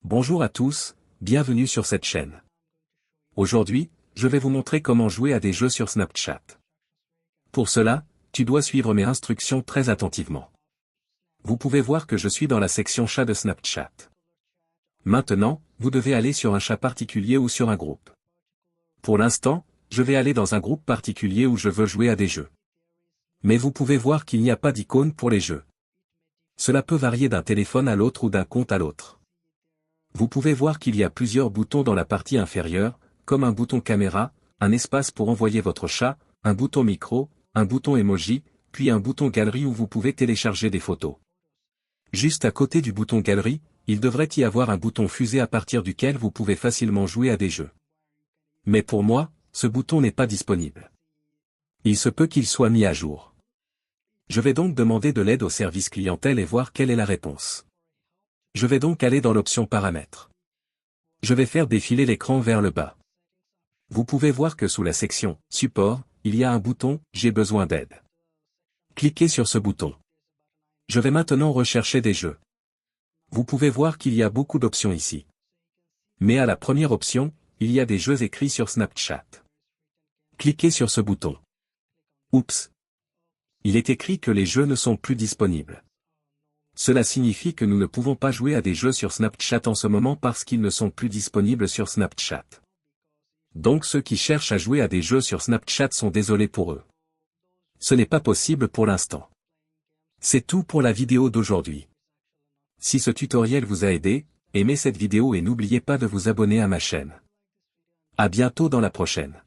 Bonjour à tous, bienvenue sur cette chaîne. Aujourd'hui, je vais vous montrer comment jouer à des jeux sur Snapchat. Pour cela, tu dois suivre mes instructions très attentivement. Vous pouvez voir que je suis dans la section chat de Snapchat. Maintenant, vous devez aller sur un chat particulier ou sur un groupe. Pour l'instant, je vais aller dans un groupe particulier où je veux jouer à des jeux. Mais vous pouvez voir qu'il n'y a pas d'icône pour les jeux. Cela peut varier d'un téléphone à l'autre ou d'un compte à l'autre. Vous pouvez voir qu'il y a plusieurs boutons dans la partie inférieure, comme un bouton caméra, un espace pour envoyer votre chat, un bouton micro, un bouton emoji, puis un bouton galerie où vous pouvez télécharger des photos. Juste à côté du bouton galerie, il devrait y avoir un bouton fusée à partir duquel vous pouvez facilement jouer à des jeux. Mais pour moi, ce bouton n'est pas disponible. Il se peut qu'il soit mis à jour. Je vais donc demander de l'aide au service clientèle et voir quelle est la réponse. Je vais donc aller dans l'option Paramètres. Je vais faire défiler l'écran vers le bas. Vous pouvez voir que sous la section Support, il y a un bouton J'ai besoin d'aide. Cliquez sur ce bouton. Je vais maintenant rechercher des jeux. Vous pouvez voir qu'il y a beaucoup d'options ici. Mais à la première option, il y a des jeux écrits sur Snapchat. Cliquez sur ce bouton. Oups! Il est écrit que les jeux ne sont plus disponibles. Cela signifie que nous ne pouvons pas jouer à des jeux sur Snapchat en ce moment parce qu'ils ne sont plus disponibles sur Snapchat. Donc ceux qui cherchent à jouer à des jeux sur Snapchat sont désolés pour eux. Ce n'est pas possible pour l'instant. C'est tout pour la vidéo d'aujourd'hui. Si ce tutoriel vous a aidé, aimez cette vidéo et n'oubliez pas de vous abonner à ma chaîne. À bientôt dans la prochaine.